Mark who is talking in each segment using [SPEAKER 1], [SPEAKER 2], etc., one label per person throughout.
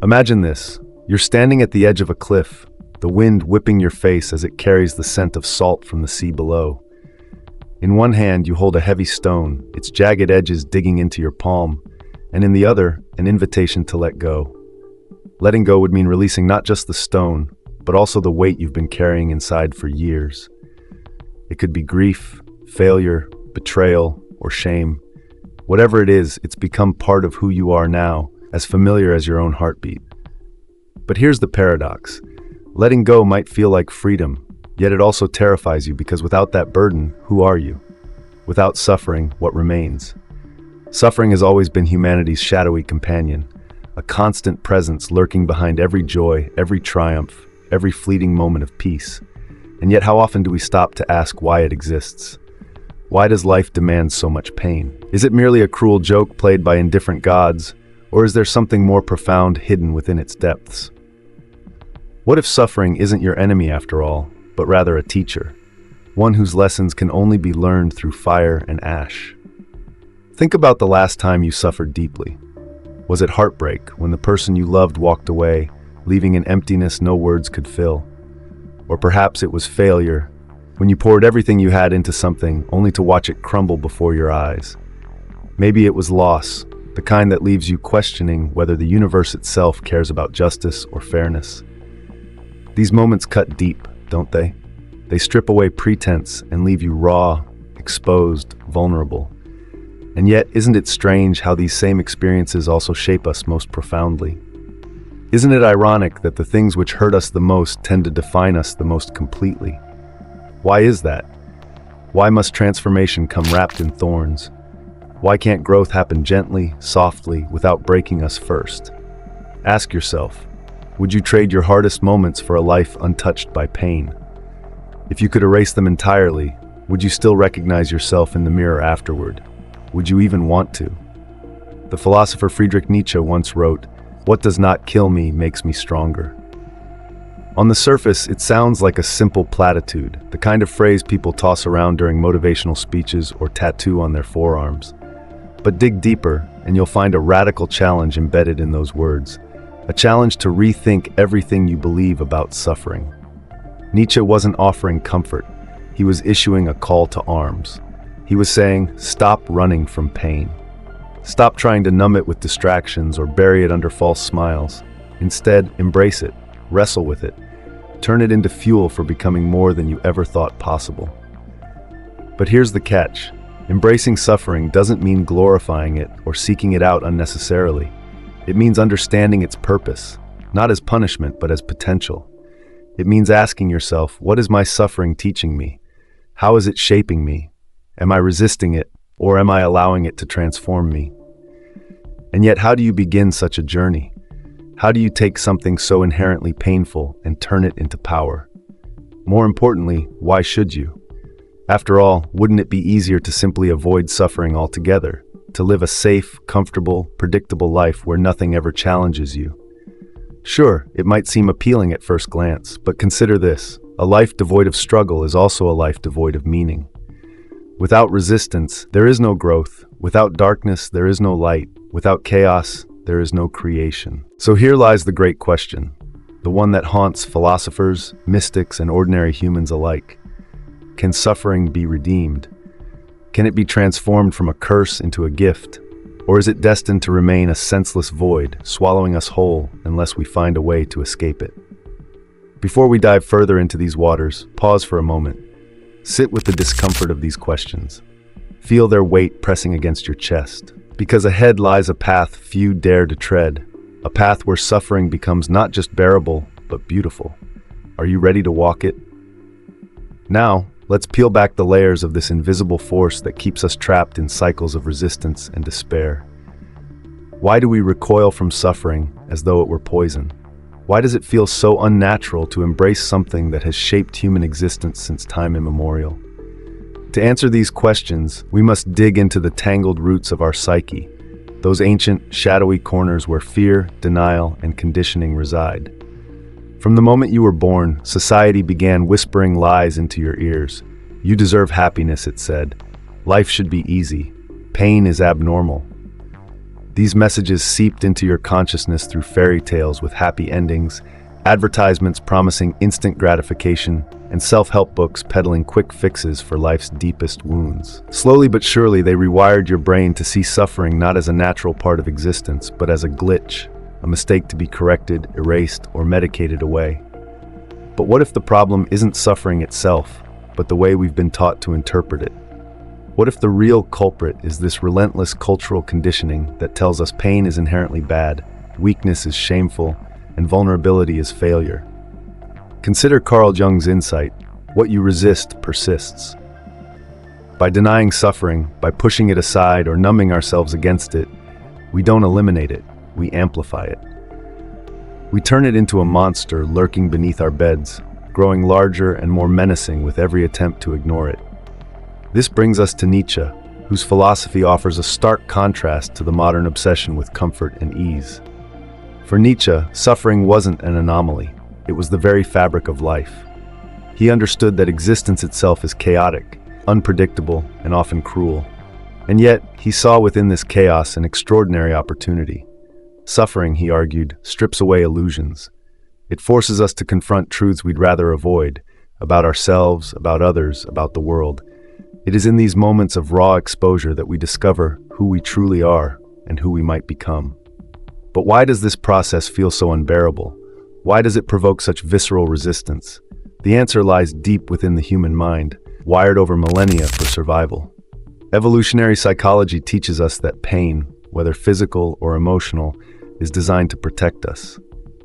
[SPEAKER 1] Imagine this. You're standing at the edge of a cliff, the wind whipping your face as it carries the scent of salt from the sea below. In one hand, you hold a heavy stone, its jagged edges digging into your palm, and in the other, an invitation to let go. Letting go would mean releasing not just the stone, but also the weight you've been carrying inside for years. It could be grief, failure, betrayal, or shame. Whatever it is, it's become part of who you are now, as familiar as your own heartbeat. But here's the paradox. Letting go might feel like freedom, yet it also terrifies you because without that burden, who are you? Without suffering, what remains? Suffering has always been humanity's shadowy companion, a constant presence lurking behind every joy, every triumph, every fleeting moment of peace. And yet how often do we stop to ask why it exists? Why does life demand so much pain? Is it merely a cruel joke played by indifferent gods, or is there something more profound hidden within its depths? What if suffering isn't your enemy after all, but rather a teacher, one whose lessons can only be learned through fire and ash? Think about the last time you suffered deeply. Was it heartbreak when the person you loved walked away, leaving an emptiness no words could fill? Or perhaps it was failure, when you poured everything you had into something only to watch it crumble before your eyes. Maybe it was loss, the kind that leaves you questioning whether the universe itself cares about justice or fairness. These moments cut deep, don't they? They strip away pretense and leave you raw, exposed, vulnerable. And yet, isn't it strange how these same experiences also shape us most profoundly? Isn't it ironic that the things which hurt us the most tend to define us the most completely? Why is that? Why must transformation come wrapped in thorns? Why can't growth happen gently, softly, without breaking us first? Ask yourself, would you trade your hardest moments for a life untouched by pain? If you could erase them entirely, would you still recognize yourself in the mirror afterward? Would you even want to? The philosopher Friedrich Nietzsche once wrote, "What does not kill me makes me stronger." On the surface, it sounds like a simple platitude, the kind of phrase people toss around during motivational speeches or tattoo on their forearms. But dig deeper, and you'll find a radical challenge embedded in those words. A challenge to rethink everything you believe about suffering. Nietzsche wasn't offering comfort. He was issuing a call to arms. He was saying, stop running from pain. Stop trying to numb it with distractions or bury it under false smiles. Instead, embrace it, wrestle with it, turn it into fuel for becoming more than you ever thought possible. But here's the catch. Embracing suffering doesn't mean glorifying it or seeking it out unnecessarily. It means understanding its purpose, not as punishment, but as potential. It means asking yourself, what is my suffering teaching me? How is it shaping me? Am I resisting it, or am I allowing it to transform me? And yet, how do you begin such a journey? How do you take something so inherently painful and turn it into power? More importantly, why should you? After all, wouldn't it be easier to simply avoid suffering altogether? To live a safe, comfortable, predictable life where nothing ever challenges you? Sure, it might seem appealing at first glance, but consider this. A life devoid of struggle is also a life devoid of meaning. Without resistance, there is no growth. Without darkness, there is no light. Without chaos, there is no creation. So here lies the great question, the one that haunts philosophers, mystics, and ordinary humans alike. Can suffering be redeemed? Can it be transformed from a curse into a gift? Or is it destined to remain a senseless void, swallowing us whole unless we find a way to escape it? Before we dive further into these waters, pause for a moment. Sit with the discomfort of these questions. Feel their weight pressing against your chest. Because ahead lies a path few dare to tread, a path where suffering becomes not just bearable, but beautiful. Are you ready to walk it? Now, let's peel back the layers of this invisible force that keeps us trapped in cycles of resistance and despair. Why do we recoil from suffering as though it were poison? Why does it feel so unnatural to embrace something that has shaped human existence since time immemorial? To answer these questions, we must dig into the tangled roots of our psyche, those ancient, shadowy corners where fear, denial, and conditioning reside. From the moment you were born, society began whispering lies into your ears. You deserve happiness, it said. Life should be easy. Pain is abnormal. These messages seeped into your consciousness through fairy tales with happy endings, advertisements promising instant gratification, and self-help books peddling quick fixes for life's deepest wounds. Slowly but surely, they rewired your brain to see suffering not as a natural part of existence, but as a glitch, a mistake to be corrected, erased, or medicated away. But what if the problem isn't suffering itself, but the way we've been taught to interpret it? What if the real culprit is this relentless cultural conditioning that tells us pain is inherently bad, weakness is shameful, and vulnerability is failure? Consider Carl Jung's insight: what you resist persists. By denying suffering, by pushing it aside or numbing ourselves against it, we don't eliminate it, we amplify it. We turn it into a monster lurking beneath our beds, growing larger and more menacing with every attempt to ignore it. This brings us to Nietzsche, whose philosophy offers a stark contrast to the modern obsession with comfort and ease. For Nietzsche, suffering wasn't an anomaly, it was the very fabric of life. He understood that existence itself is chaotic, unpredictable, and often cruel. And yet, he saw within this chaos an extraordinary opportunity. Suffering, he argued, strips away illusions. It forces us to confront truths we'd rather avoid, about ourselves, about others, about the world. It is in these moments of raw exposure that we discover who we truly are and who we might become. But why does this process feel so unbearable? Why does it provoke such visceral resistance? The answer lies deep within the human mind, wired over millennia for survival. Evolutionary psychology teaches us that pain, whether physical or emotional, is designed to protect us.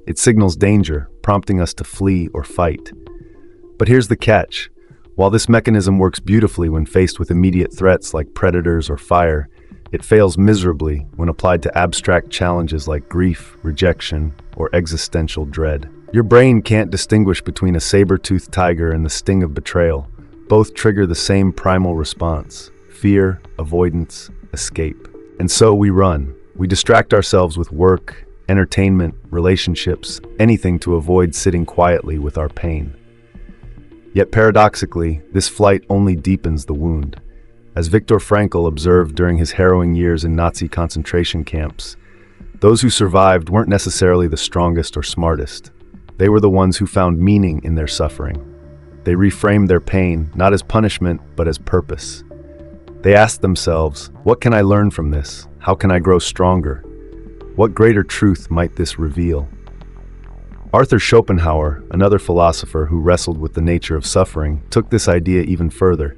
[SPEAKER 1] It signals danger, prompting us to flee or fight. But here's the catch. While this mechanism works beautifully when faced with immediate threats like predators or fire, it fails miserably when applied to abstract challenges like grief, rejection, or existential dread. Your brain can't distinguish between a saber-toothed tiger and the sting of betrayal. Both trigger the same primal response: fear, avoidance, escape. And so we run. We distract ourselves with work, entertainment, relationships, anything to avoid sitting quietly with our pain. Yet paradoxically, this flight only deepens the wound. As Viktor Frankl observed during his harrowing years in Nazi concentration camps, those who survived weren't necessarily the strongest or smartest. They were the ones who found meaning in their suffering. They reframed their pain, not as punishment, but as purpose. They asked themselves, what can I learn from this? How can I grow stronger? What greater truth might this reveal? Arthur Schopenhauer, another philosopher who wrestled with the nature of suffering, took this idea even further.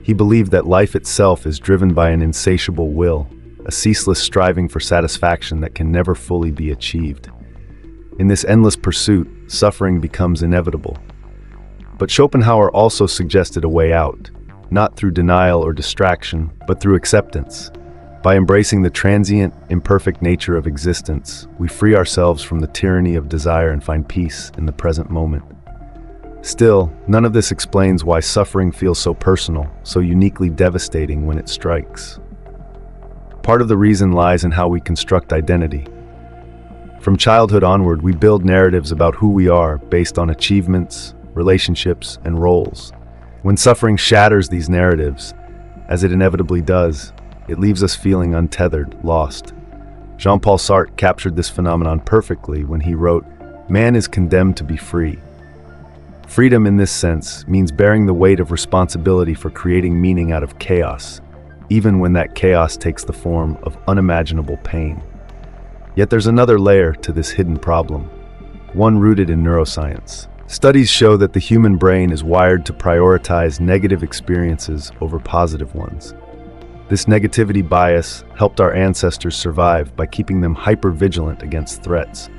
[SPEAKER 1] He believed that life itself is driven by an insatiable will, a ceaseless striving for satisfaction that can never fully be achieved. In this endless pursuit, suffering becomes inevitable. But Schopenhauer also suggested a way out, not through denial or distraction, but through acceptance. By embracing the transient, imperfect nature of existence, we free ourselves from the tyranny of desire and find peace in the present moment. Still, none of this explains why suffering feels so personal, so uniquely devastating when it strikes. Part of the reason lies in how we construct identity. From childhood onward, we build narratives about who we are based on achievements, relationships, and roles. When suffering shatters these narratives, as it inevitably does, it leaves us feeling untethered, lost. Jean-Paul Sartre captured this phenomenon perfectly when he wrote, "Man is condemned to be free." Freedom in this sense means bearing the weight of responsibility for creating meaning out of chaos, even when that chaos takes the form of unimaginable pain. Yet there's another layer to this hidden problem, one rooted in neuroscience. Studies show that the human brain is wired to prioritize negative experiences over positive ones. This negativity bias helped our ancestors survive by keeping them hyper-vigilant against threats.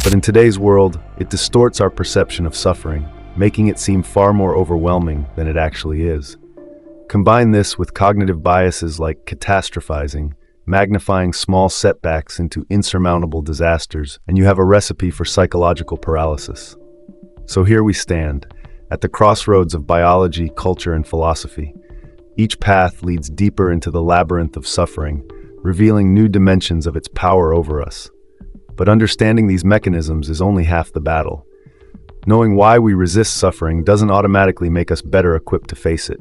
[SPEAKER 1] But in today's world, it distorts our perception of suffering, making it seem far more overwhelming than it actually is. Combine this with cognitive biases like catastrophizing, magnifying small setbacks into insurmountable disasters, and you have a recipe for psychological paralysis. So here we stand, at the crossroads of biology, culture, and philosophy. Each path leads deeper into the labyrinth of suffering, revealing new dimensions of its power over us. But understanding these mechanisms is only half the battle. Knowing why we resist suffering doesn't automatically make us better equipped to face it.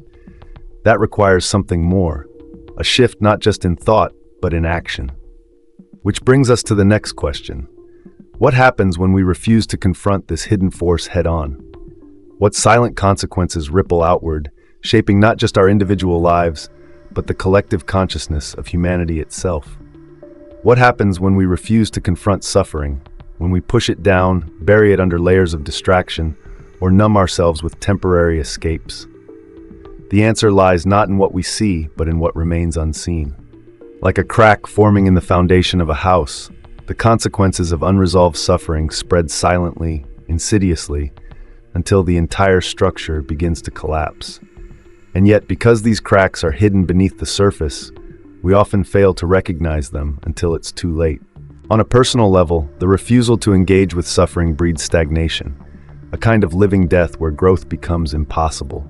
[SPEAKER 1] That requires something more, a shift not just in thought, but in action. Which brings us to the next question. What happens when we refuse to confront this hidden force head-on? What silent consequences ripple outward, shaping not just our individual lives, but the collective consciousness of humanity itself? What happens when we refuse to confront suffering, when we push it down, bury it under layers of distraction, or numb ourselves with temporary escapes? The answer lies not in what we see, but in what remains unseen. Like a crack forming in the foundation of a house, the consequences of unresolved suffering spread silently, insidiously, until the entire structure begins to collapse. And yet, because these cracks are hidden beneath the surface, we often fail to recognize them until it's too late. On a personal level, the refusal to engage with suffering breeds stagnation, a kind of living death where growth becomes impossible.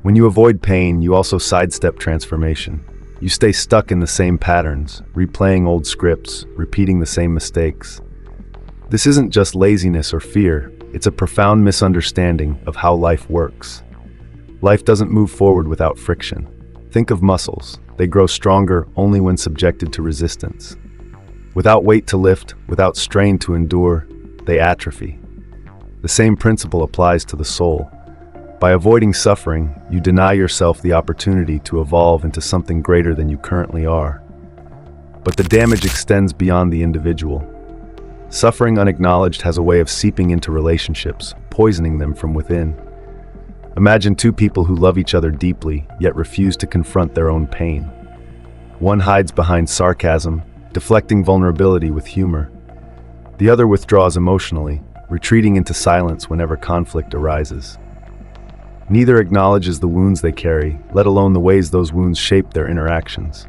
[SPEAKER 1] When you avoid pain, you also sidestep transformation. You stay stuck in the same patterns, replaying old scripts, repeating the same mistakes. This isn't just laziness or fear, it's a profound misunderstanding of how life works. Life doesn't move forward without friction. Think of muscles. They grow stronger only when subjected to resistance. Without weight to lift, without strain to endure, they atrophy. The same principle applies to the soul. By avoiding suffering, you deny yourself the opportunity to evolve into something greater than you currently are. But the damage extends beyond the individual. Suffering unacknowledged has a way of seeping into relationships, poisoning them from within. Imagine two people who love each other deeply, yet refuse to confront their own pain. One hides behind sarcasm, deflecting vulnerability with humor. The other withdraws emotionally, retreating into silence whenever conflict arises. Neither acknowledges the wounds they carry, let alone the ways those wounds shape their interactions.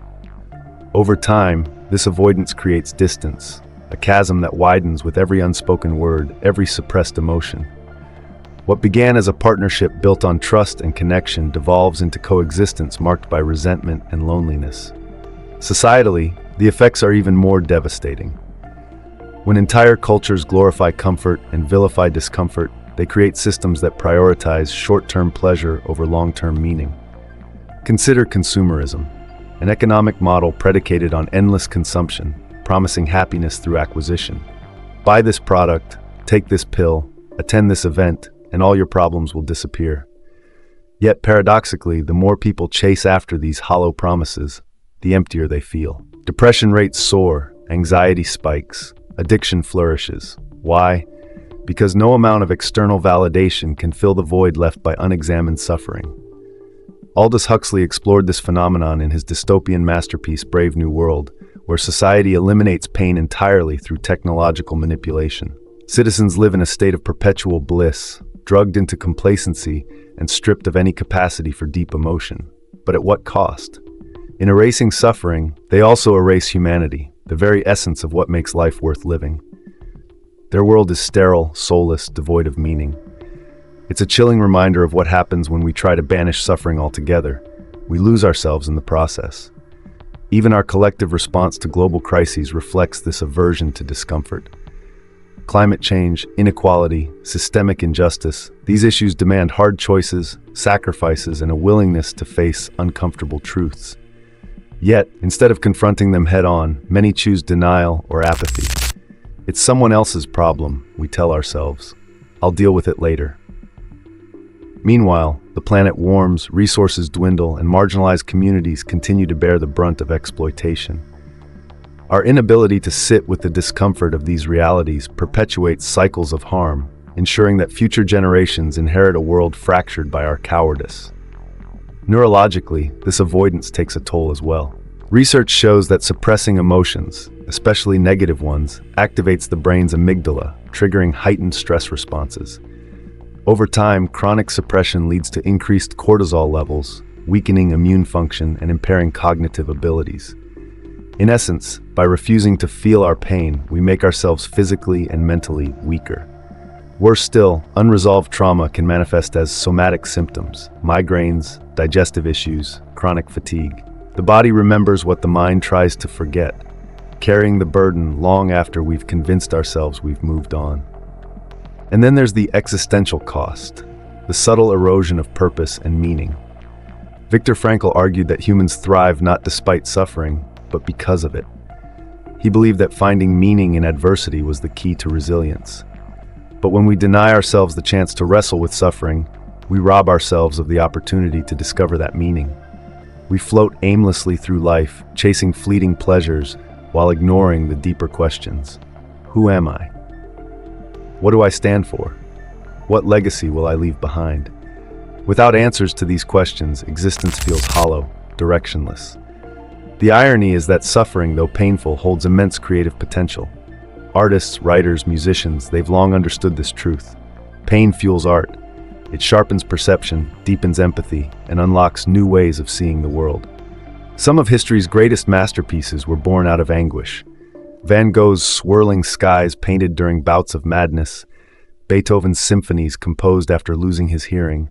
[SPEAKER 1] Over time, this avoidance creates distance, a chasm that widens with every unspoken word, every suppressed emotion. What began as a partnership built on trust and connection devolves into coexistence marked by resentment and loneliness. Societally, the effects are even more devastating. When entire cultures glorify comfort and vilify discomfort, they create systems that prioritize short-term pleasure over long-term meaning. Consider consumerism, an economic model predicated on endless consumption, promising happiness through acquisition. Buy this product, take this pill, attend this event, and all your problems will disappear. Yet paradoxically, the more people chase after these hollow promises, the emptier they feel. Depression rates soar, anxiety spikes, addiction flourishes. Why? Because no amount of external validation can fill the void left by unexamined suffering. Aldous Huxley explored this phenomenon in his dystopian masterpiece Brave New World, where society eliminates pain entirely through technological manipulation. Citizens live in a state of perpetual bliss, drugged into complacency and stripped of any capacity for deep emotion. But at what cost? In erasing suffering, they also erase humanity, the very essence of what makes life worth living. Their world is sterile, soulless, devoid of meaning. It's a chilling reminder of what happens when we try to banish suffering altogether. We lose ourselves in the process. Even our collective response to global crises reflects this aversion to discomfort. Climate change, inequality, systemic injustice, these issues demand hard choices, sacrifices, and a willingness to face uncomfortable truths. Yet, instead of confronting them head-on, many choose denial or apathy. It's someone else's problem, we tell ourselves. I'll deal with it later. Meanwhile, the planet warms, resources dwindle, and marginalized communities continue to bear the brunt of exploitation. Our inability to sit with the discomfort of these realities perpetuates cycles of harm, ensuring that future generations inherit a world fractured by our cowardice. Neurologically, this avoidance takes a toll as well. Research shows that suppressing emotions, especially negative ones, activates the brain's amygdala, triggering heightened stress responses. Over time, chronic suppression leads to increased cortisol levels, weakening immune function and impairing cognitive abilities. In essence, by refusing to feel our pain, we make ourselves physically and mentally weaker. Worse still, unresolved trauma can manifest as somatic symptoms, migraines, digestive issues, chronic fatigue. The body remembers what the mind tries to forget, carrying the burden long after we've convinced ourselves we've moved on. And then there's the existential cost, the subtle erosion of purpose and meaning. Viktor Frankl argued that humans thrive not despite suffering, but because of it. He believed that finding meaning in adversity was the key to resilience. But when we deny ourselves the chance to wrestle with suffering, we rob ourselves of the opportunity to discover that meaning. We float aimlessly through life, chasing fleeting pleasures while ignoring the deeper questions. Who am I? What do I stand for? What legacy will I leave behind? Without answers to these questions, existence feels hollow, directionless. The irony is that suffering, though painful, holds immense creative potential. Artists, writers, musicians, they've long understood this truth. Pain fuels art. It sharpens perception, deepens empathy, and unlocks new ways of seeing the world. Some of history's greatest masterpieces were born out of anguish. Van Gogh's swirling skies painted during bouts of madness, Beethoven's symphonies composed after losing his hearing,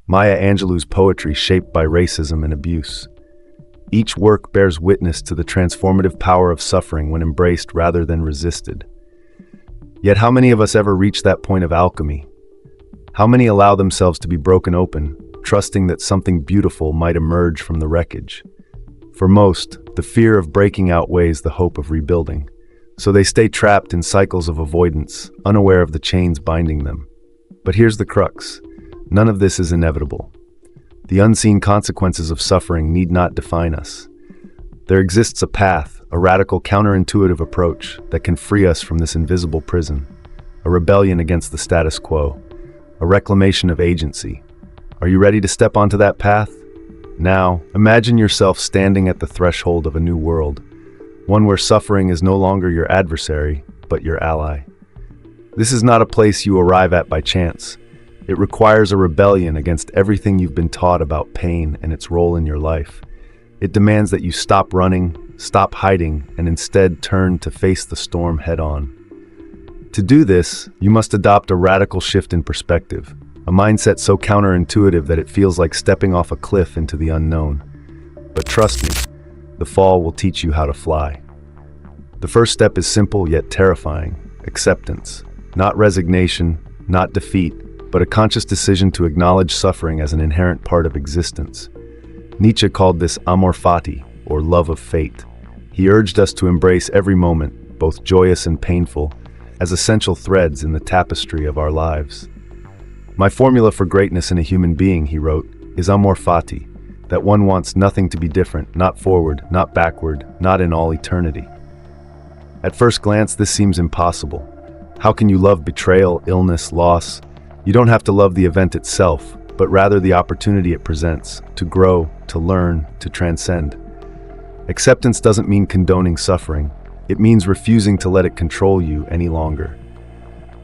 [SPEAKER 1] Maya Angelou's poetry shaped by racism and abuse. Each work bears witness to the transformative power of suffering when embraced rather than resisted. Yet how many of us ever reach that point of alchemy? How many allow themselves to be broken open, trusting that something beautiful might emerge from the wreckage? For most, the fear of breaking outweighs the hope of rebuilding, so they stay trapped in cycles of avoidance, unaware of the chains binding them. But here's the crux. None of this is inevitable. The unseen consequences of suffering need not define us. There exists a path, a radical counterintuitive approach that can free us from this invisible prison, a rebellion against the status quo, a reclamation of agency. Are you ready to step onto that path? Now, imagine yourself standing at the threshold of a new world, one where suffering is no longer your adversary, but your ally. This is not a place you arrive at by chance. It requires a rebellion against everything you've been taught about pain and its role in your life. It demands that you stop running, stop hiding, and instead turn to face the storm head-on. To do this, you must adopt a radical shift in perspective, a mindset so counterintuitive that it feels like stepping off a cliff into the unknown. But trust me, the fall will teach you how to fly. The first step is simple yet terrifying: acceptance. Not resignation, not defeat, but a conscious decision to acknowledge suffering as an inherent part of existence. Nietzsche called this amor fati, or love of fate. He urged us to embrace every moment, both joyous and painful, as essential threads in the tapestry of our lives. My formula for greatness in a human being, he wrote, is amor fati, that one wants nothing to be different, not forward, not backward, not in all eternity. At first glance, this seems impossible. How can you love betrayal, illness, loss? You don't have to love the event itself, but rather the opportunity it presents, to grow, to learn, to transcend. Acceptance doesn't mean condoning suffering. It means refusing to let it control you any longer.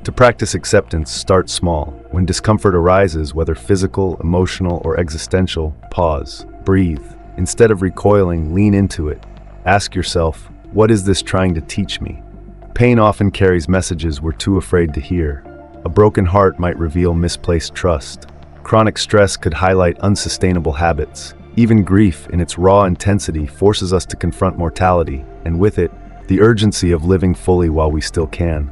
[SPEAKER 1] To practice acceptance, start small. When discomfort arises, whether physical, emotional, or existential, pause, breathe. Instead of recoiling, lean into it. Ask yourself, what is this trying to teach me? Pain often carries messages we're too afraid to hear. A broken heart might reveal misplaced trust. Chronic stress could highlight unsustainable habits. Even grief, in its raw intensity, forces us to confront mortality, and with it, the urgency of living fully while we still can.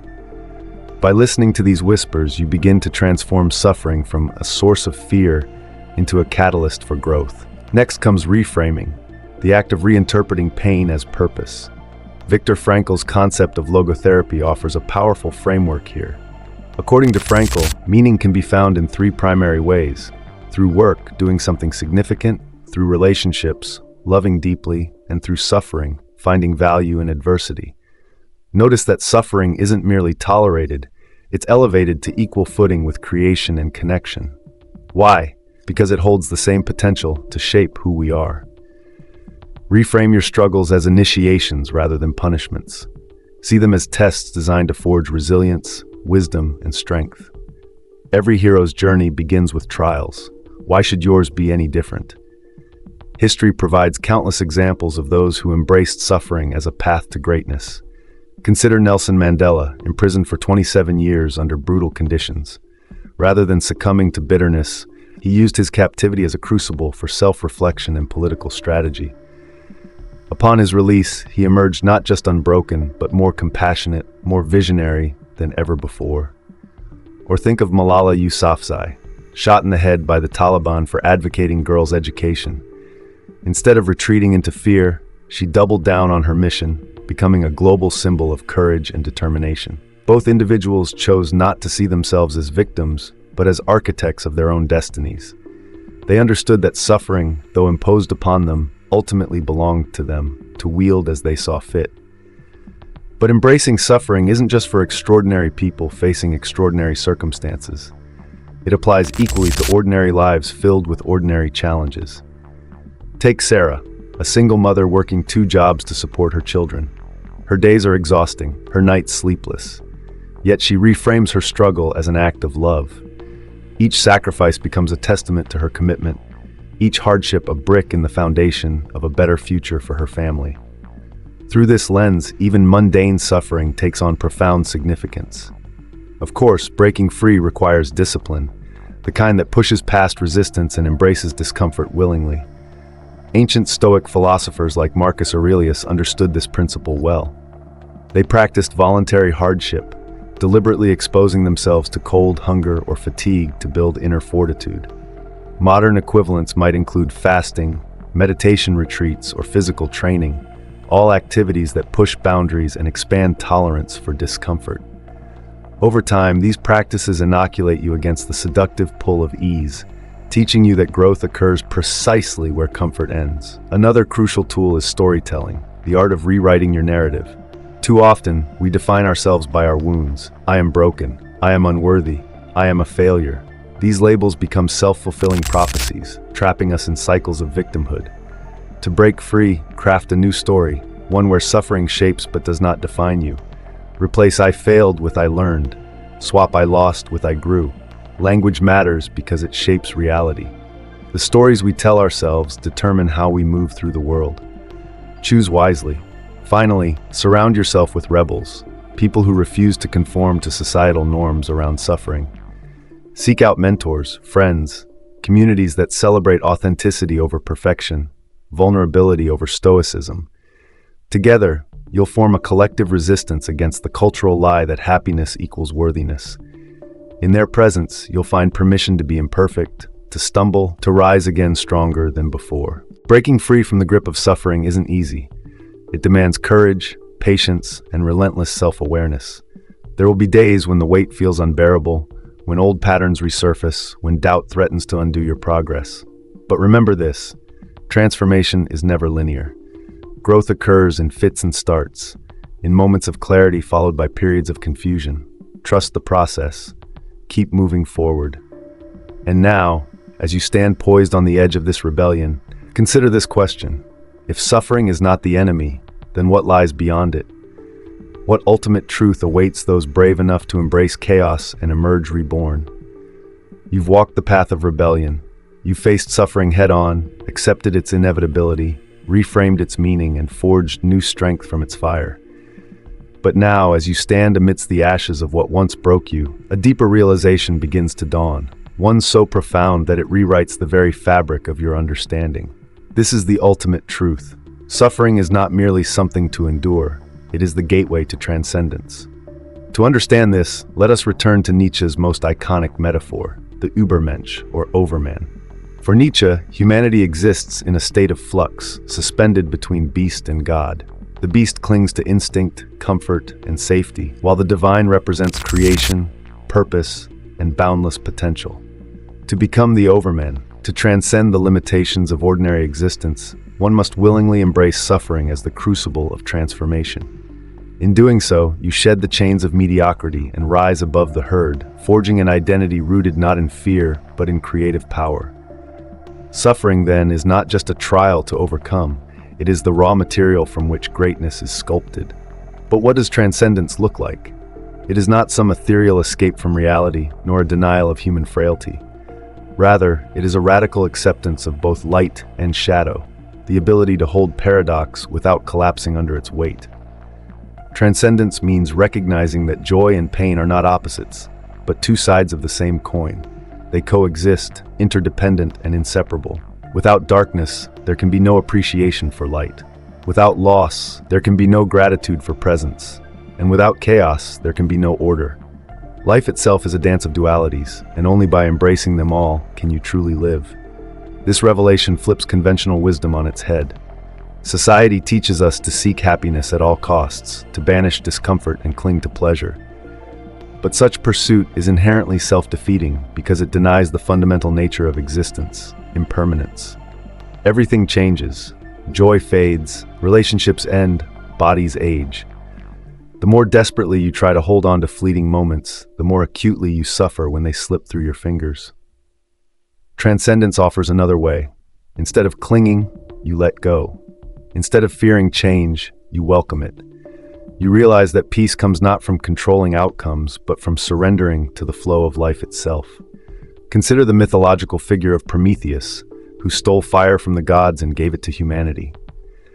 [SPEAKER 1] By listening to these whispers, you begin to transform suffering from a source of fear into a catalyst for growth. Next comes reframing, the act of reinterpreting pain as purpose. Viktor Frankl's concept of logotherapy offers a powerful framework here. According to Frankl, meaning can be found in three primary ways: through work, doing something significant; through relationships, loving deeply; and through suffering, finding value in adversity. Notice that suffering isn't merely tolerated, it's elevated to equal footing with creation and connection. Why? Because it holds the same potential to shape who we are. Reframe your struggles as initiations rather than punishments. See them as tests designed to forge resilience, wisdom, and strength. Every hero's journey begins with trials. Why should yours be any different? History provides countless examples of those who embraced suffering as a path to greatness. Consider Nelson Mandela, imprisoned for 27 years under brutal conditions. Rather than succumbing to bitterness, he used his captivity as a crucible for self-reflection and political strategy. Upon his release, he emerged not just unbroken, but more compassionate, more visionary than ever before. Or think of Malala Yousafzai, shot in the head by the Taliban for advocating girls' education. Instead of retreating into fear, she doubled down on her mission, becoming a global symbol of courage and determination. Both individuals chose not to see themselves as victims, but as architects of their own destinies. They understood that suffering, though imposed upon them, ultimately belonged to them, to wield as they saw fit. But embracing suffering isn't just for extraordinary people facing extraordinary circumstances. It applies equally to ordinary lives filled with ordinary challenges. Take Sarah, a single mother working 2 jobs to support her children. Her days are exhausting, her nights sleepless. Yet she reframes her struggle as an act of love. Each sacrifice becomes a testament to her commitment, each hardship a brick in the foundation of a better future for her family. Through this lens, even mundane suffering takes on profound significance. Of course, breaking free requires discipline, the kind that pushes past resistance and embraces discomfort willingly. Ancient Stoic philosophers like Marcus Aurelius understood this principle well. They practiced voluntary hardship, deliberately exposing themselves to cold, hunger, or fatigue to build inner fortitude. Modern equivalents might include fasting, meditation retreats, or physical training, all activities that push boundaries and expand tolerance for discomfort. Over time, these practices inoculate you against the seductive pull of ease, teaching you that growth occurs precisely where comfort ends. Another crucial tool is storytelling, the art of rewriting your narrative. Too often, we define ourselves by our wounds. I am broken. I am unworthy. I am a failure. These labels become self-fulfilling prophecies, trapping us in cycles of victimhood. To break free, craft a new story, one where suffering shapes but does not define you. Replace I failed with I learned. Swap I lost with I grew. Language matters because it shapes reality. The stories we tell ourselves determine how we move through the world. Choose wisely. Finally, surround yourself with rebels, people who refuse to conform to societal norms around suffering. Seek out mentors, friends, communities that celebrate authenticity over perfection, vulnerability over stoicism. Together, you'll form a collective resistance against the cultural lie that happiness equals worthiness. In their presence, you'll find permission to be imperfect, to stumble, to rise again stronger than before. Breaking free from the grip of suffering isn't easy. It demands courage, patience, and relentless self-awareness. There will be days when the weight feels unbearable, when old patterns resurface, when doubt threatens to undo your progress. But remember this, transformation is never linear. Growth occurs in fits and starts, in moments of clarity followed by periods of confusion. Trust the process. Keep moving forward. And now, as you stand poised on the edge of this rebellion, consider this question. If suffering is not the enemy, then what lies beyond it? What ultimate truth awaits those brave enough to embrace chaos and emerge reborn? You've walked the path of rebellion. You've faced suffering head-on, accepted its inevitability, reframed its meaning, and forged new strength from its fire. But now, as you stand amidst the ashes of what once broke you, a deeper realization begins to dawn, one so profound that it rewrites the very fabric of your understanding. This is the ultimate truth. Suffering is not merely something to endure, it is the gateway to transcendence. To understand this, let us return to Nietzsche's most iconic metaphor, the Übermensch, or Overman. For Nietzsche, humanity exists in a state of flux, suspended between beast and God. The beast clings to instinct, comfort, and safety, while the divine represents creation, purpose, and boundless potential. To become the Overman, to transcend the limitations of ordinary existence, one must willingly embrace suffering as the crucible of transformation. In doing so, you shed the chains of mediocrity and rise above the herd, forging an identity rooted not in fear, but in creative power. Suffering, then, is not just a trial to overcome, it is the raw material from which greatness is sculpted. But what does transcendence look like? It is not some ethereal escape from reality, nor a denial of human frailty. Rather, it is a radical acceptance of both light and shadow, the ability to hold paradox without collapsing under its weight. Transcendence means recognizing that joy and pain are not opposites, but two sides of the same coin. They coexist, interdependent and inseparable. Without darkness, there can be no appreciation for light. Without loss, there can be no gratitude for presence. And without chaos, there can be no order. Life itself is a dance of dualities, and only by embracing them all can you truly live. This revelation flips conventional wisdom on its head. Society teaches us to seek happiness at all costs, to banish discomfort and cling to pleasure. But such pursuit is inherently self-defeating because it denies the fundamental nature of existence, impermanence. Everything changes. Joy fades, relationships end, bodies age. The more desperately you try to hold on to fleeting moments, the more acutely you suffer when they slip through your fingers. Transcendence offers another way. Instead of clinging, you let go. Instead of fearing change, you welcome it. You realize that peace comes not from controlling outcomes, but from surrendering to the flow of life itself. Consider the mythological figure of Prometheus, who stole fire from the gods and gave it to humanity.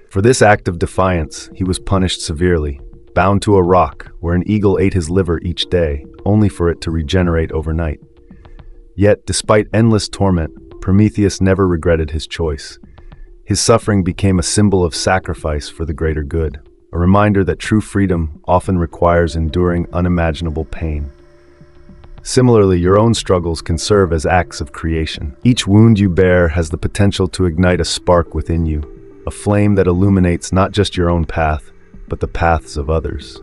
[SPEAKER 1] For this act of defiance, he was punished severely, bound to a rock where an eagle ate his liver each day, only for it to regenerate overnight. Yet, despite endless torment, Prometheus never regretted his choice. His suffering became a symbol of sacrifice for the greater good, a reminder that true freedom often requires enduring unimaginable pain. Similarly, your own struggles can serve as acts of creation. Each wound you bear has the potential to ignite a spark within you, a flame that illuminates not just your own path, but the paths of others.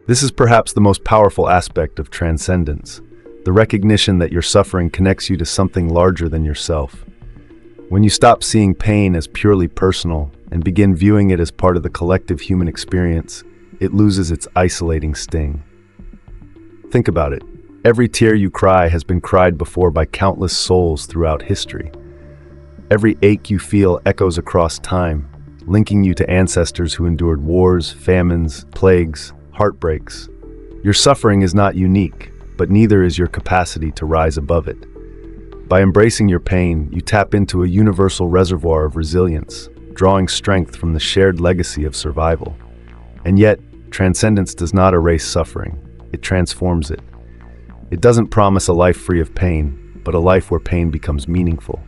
[SPEAKER 1] This is perhaps the most powerful aspect of transcendence, the recognition that your suffering connects you to something larger than yourself. When you stop seeing pain as purely personal and begin viewing it as part of the collective human experience, it loses its isolating sting. Think about it. Every tear you cry has been cried before by countless souls throughout history. Every ache you feel echoes across time, linking you to ancestors who endured wars, famines, plagues, heartbreaks. Your suffering is not unique, but neither is your capacity to rise above it. By embracing your pain, you tap into a universal reservoir of resilience, drawing strength from the shared legacy of survival. And yet, transcendence does not erase suffering, it transforms it. It doesn't promise a life free of pain, but a life where pain becomes meaningful.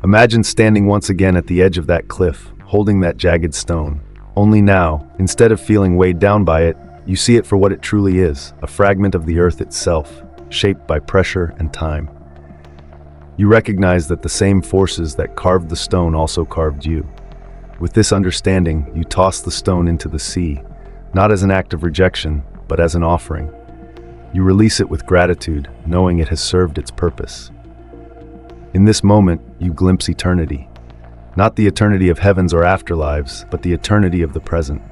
[SPEAKER 1] Imagine standing once again at the edge of that cliff, holding that jagged stone. Only now, instead of feeling weighed down by it, you see it for what it truly is, a fragment of the earth itself, shaped by pressure and time. You recognize that the same forces that carved the stone also carved you. With this understanding, you toss the stone into the sea, not as an act of rejection, but as an offering. You release it with gratitude, knowing it has served its purpose. In this moment, you glimpse eternity. Not the eternity of heavens or afterlives, but the eternity of the present.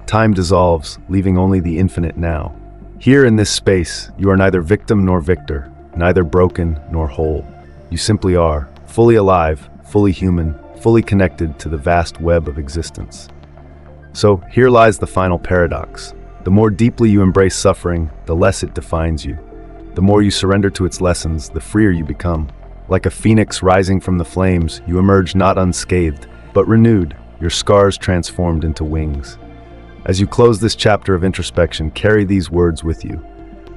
[SPEAKER 1] Time dissolves, leaving only the infinite now. Here in this space, you are neither victim nor victor, neither broken nor whole. You simply are, fully alive, fully human, fully connected to the vast web of existence. So here lies the final paradox. The more deeply you embrace suffering, the less it defines you. The more you surrender to its lessons, the freer you become. Like a phoenix rising from the flames, you emerge not unscathed, but renewed, your scars transformed into wings. As you close this chapter of introspection, carry these words with you.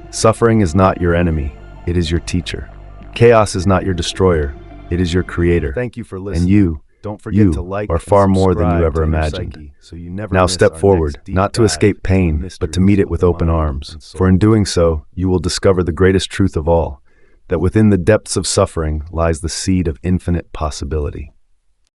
[SPEAKER 1] Suffering is not your enemy, it is your teacher. Chaos is not your destroyer, it is your creator.
[SPEAKER 2] Thank you for listening.
[SPEAKER 1] And you,
[SPEAKER 2] Don't forget to like
[SPEAKER 1] are far
[SPEAKER 2] and
[SPEAKER 1] more than you
[SPEAKER 2] subscribe
[SPEAKER 1] ever
[SPEAKER 2] to Inner
[SPEAKER 1] imagined.
[SPEAKER 2] Psyche, so you never
[SPEAKER 1] Now
[SPEAKER 2] miss
[SPEAKER 1] step
[SPEAKER 2] our
[SPEAKER 1] forward,
[SPEAKER 2] next deep
[SPEAKER 1] not to
[SPEAKER 2] dive
[SPEAKER 1] escape
[SPEAKER 2] into
[SPEAKER 1] pain,
[SPEAKER 2] the
[SPEAKER 1] but to meet it with
[SPEAKER 2] mysteries of
[SPEAKER 1] open
[SPEAKER 2] the mind
[SPEAKER 1] arms.
[SPEAKER 2] and soul.
[SPEAKER 1] For in doing so, you will discover the greatest truth of all, that within the depths of suffering lies the seed of infinite possibility.